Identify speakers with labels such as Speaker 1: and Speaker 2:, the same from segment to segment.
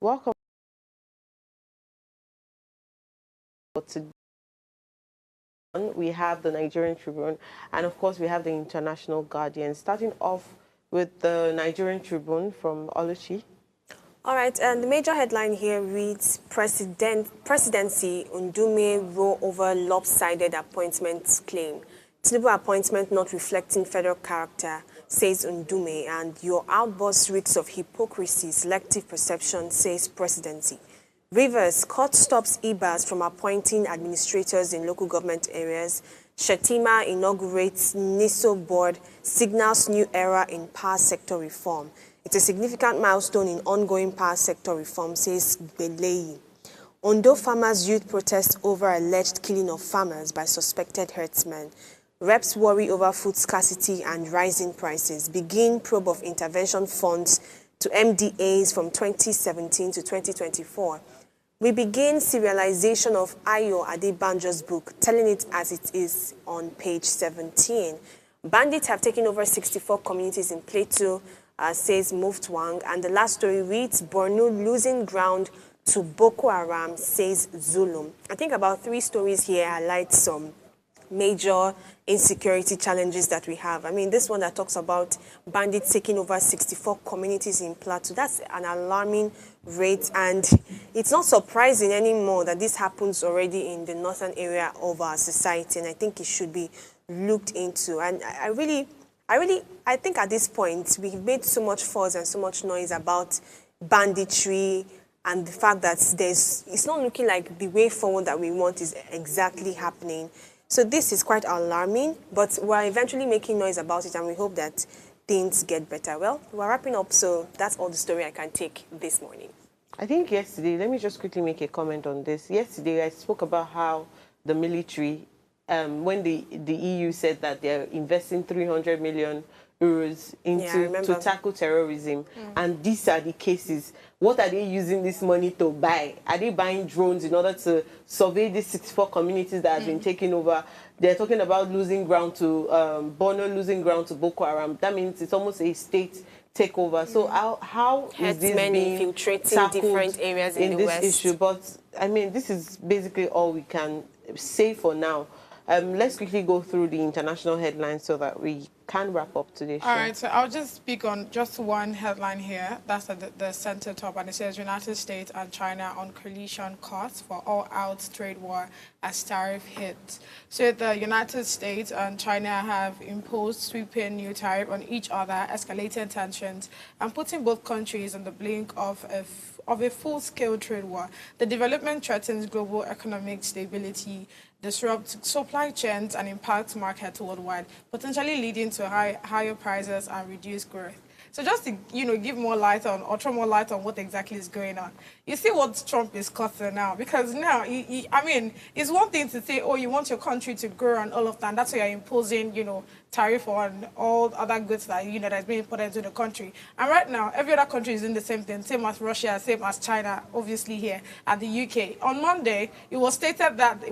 Speaker 1: Welcome to we have the Nigerian Tribune, and of course we have the International Guardian. Starting off with the Nigerian Tribune from Oluchi.
Speaker 2: All right, and the major headline here reads, Presidency Ndume row over lopsided appointments claim. Tinubu appointment not reflecting federal character, says Ndume, and your outburst reeks of hypocrisy, selective perception, says presidency. Rivers, court stops IBAs from appointing administrators in local government areas. Shetima inaugurates NISO board, signals new era in power sector reform. It's a significant milestone in ongoing power sector reform, says Belei. Ondo farmers' youth protest over alleged killing of farmers by suspected herdsmen. Reps worry over food scarcity and rising prices. Begin probe of intervention funds to MDAs from 2017 to 2024. We begin serialization of Ayo Adebanjo's book, telling it as it is on page 17. Bandits have taken over 64 communities in Plateau, says Muftwang. And the last story reads, Borno losing ground to Boko Haram, says Zulum. I think about 3 stories here highlight some major insecurity challenges that we have. I mean, this one that talks about bandits taking over 64 communities in Plateau, that's an alarming rate, and it's not surprising anymore that this happens already in the northern area of our society, and I think it should be looked into. And I think at this point, we've made so much fuss and so much noise about banditry and the fact that it's not looking like the way forward that we want is exactly happening. So this is quite alarming, but we're eventually making noise about it, and we hope that things get better. Well, we're wrapping up, so that's all the story I can take this morning.
Speaker 1: I think yesterday, let me just quickly make a comment on this. Yesterday, I spoke about how the military, when the EU said that they're investing 300 million euros to tackle terrorism, and these are the cases. What are they using this money to buy? Are they buying drones in order to survey these 64 communities that have been taken over? They're talking about losing ground to Borno, losing ground to Boko Haram. That means it's almost a state takeover. So how is this being
Speaker 2: infiltrating different areas in the West?
Speaker 1: Issue? But I mean, this is basically all we can say for now. Let's quickly go through the international headlines so that we can wrap up today's show.
Speaker 3: All right, so I'll just speak on just one headline here. That's at the center top, and it says United States and China on coalition costs for all-out trade war as tariff hits. So the United States and China have imposed sweeping new tariff on each other, escalating tensions, and putting both countries on the brink of a full-scale trade war. The development threatens global economic stability, disrupts supply chains, and impacts markets worldwide, potentially leading to higher prices and reduced growth. So just to, give more light on, or throw more light on what exactly is going on. You see what Trump is cutting now, because now, I mean, it's one thing to say, oh, you want your country to grow and all of that, and that's why you're imposing, tariff on all other goods that, that's being imported into the country. And right now, every other country is doing the same thing, same as Russia, same as China, obviously here, and the UK. On Monday, it was stated that the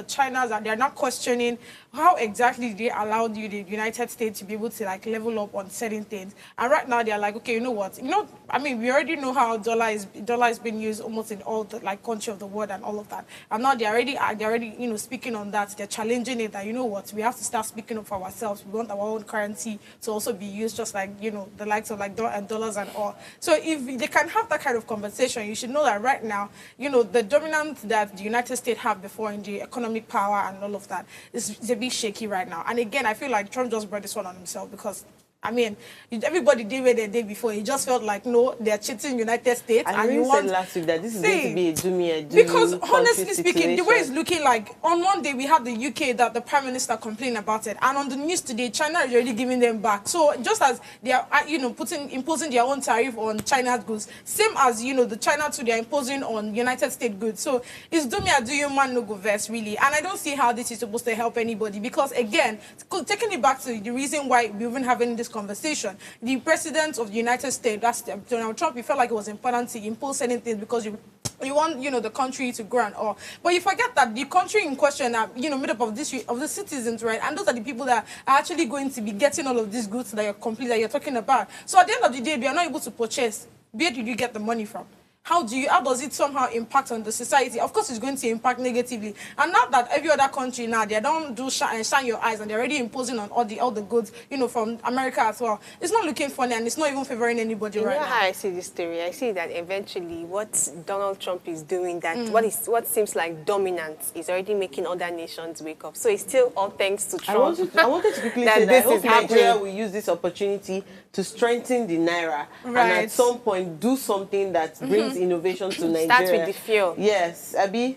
Speaker 3: Chinas, they're not questioning how exactly they allowed the United States to be able to level up on certain things. And right now they're like, okay, you know what? I mean, we already know how dollar is being used almost in all the country of the world and all of that. And now they're already speaking on that. They're challenging it that, you know what, we have to start speaking up for ourselves. We want our own currency to also be used just like, the likes of dollars and all. So if they can have that kind of conversation, you should know that right now, the dominance that the United States have before in the economic power and all of that is a bit shaky right now. And again, I feel like Trump just brought this one on himself because I mean, everybody did where they did before. It just felt like, no, they're cheating United States.
Speaker 1: And you said last week that this is going to be a doomy.
Speaker 3: Because honestly speaking, the way it's looking like, on one day we have the UK that the Prime Minister complained about it. And on the news today, China is already giving them back. So just as they are, imposing their own tariff on China's goods, same as, the China too, they're imposing on United States goods. So it's doomy, do you man no go verse, really. And I don't see how this is supposed to help anybody. Because again, taking it back to the reason why we've been having this conversation, the president of the United States, that's Donald Trump, he felt like it was important to impose certain things because you want, the country to grow and all. But you forget that the country in question are, made up of the citizens, right? And those are the people that are actually going to be getting all of these goods that you're talking about. So at the end of the day, they are not able to purchase. where did you get the money from? How does it somehow impact on the society? Of course, it's going to impact negatively. And not that every other country now, they don't do shine your eyes and they're already imposing on all the goods, from America as well. It's not looking funny and it's not even favoring anybody right now.
Speaker 2: How I see this story? I see that eventually what Donald Trump is doing, what seems like dominance, is already making other nations wake up. So it's still all thanks to Trump.
Speaker 1: I wanted to quickly say that I hope Nigeria will use this opportunity to strengthen the Naira. And at some point do something that brings innovation to Nigeria.
Speaker 2: Start with the fuel.
Speaker 1: Yes, Abi,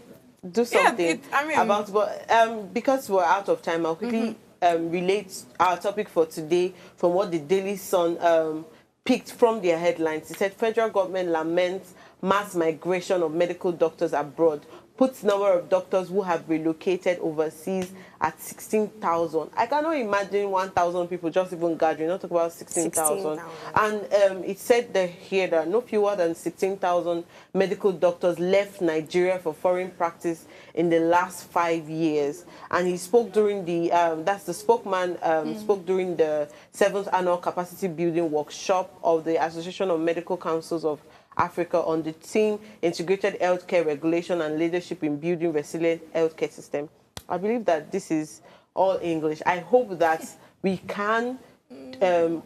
Speaker 1: do something about. But because we're out of time, I'll quickly relate our topic for today from what the Daily Sun picked from their headlines. It said federal government laments mass migration of medical doctors abroad, puts number of doctors who have relocated overseas at 16,000. I cannot imagine 1,000 people just even gathering, not talk about 16,000. And it said here that no fewer than 16,000 medical doctors left Nigeria for foreign practice in the last 5 years. And he spoke during the, that's the spokesman, spoke during the 7th annual capacity building workshop of the Association of Medical Councils of Africa on the theme Integrated Healthcare Regulation and Leadership in Building Resilient Healthcare System. I believe that this is all English. I hope that we can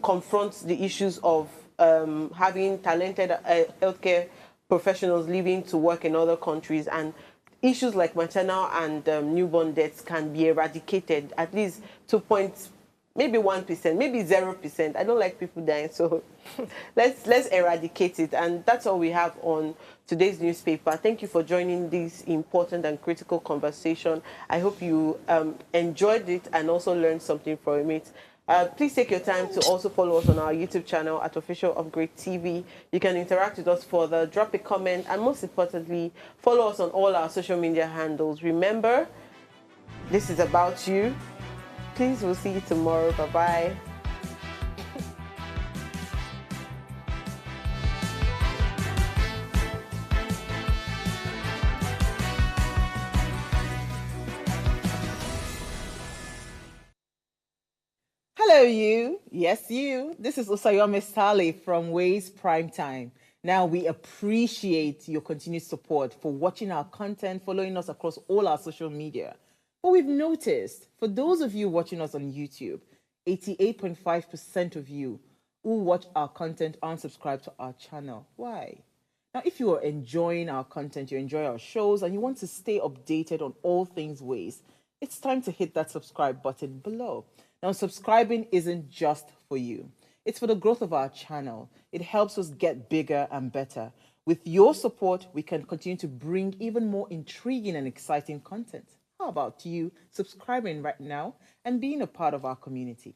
Speaker 1: confront the issues of having talented healthcare professionals leaving to work in other countries, and issues like maternal and newborn deaths can be eradicated, at least to maybe 1%, maybe 0%. I don't like people dying, so let's eradicate it. And that's all we have on today's newspaper. Thank you for joining this important and critical conversation. I hope you enjoyed it and also learned something from it. Please take your time to also follow us on our YouTube channel at Official Upgrade TV. You can interact with us further, drop a comment, and most importantly, follow us on all our social media handles. Remember, this is about you. Please, we'll see you tomorrow. Bye-bye.
Speaker 4: Hello, you. Yes, you. This is Usayome Sale from Ways Primetime. Now, we appreciate your continued support for watching our content, following us across all our social media. But we've noticed, for those of you watching us on YouTube, 88.5% of you who watch our content aren't subscribed to our channel. Why? Now, if you are enjoying our content, you enjoy our shows, and you want to stay updated on all things Ways, it's time to hit that subscribe button below. Now, subscribing isn't just for you. It's for the growth of our channel. It helps us get bigger and better. With your support, we can continue to bring even more intriguing and exciting content. How about you subscribing right now and being a part of our community?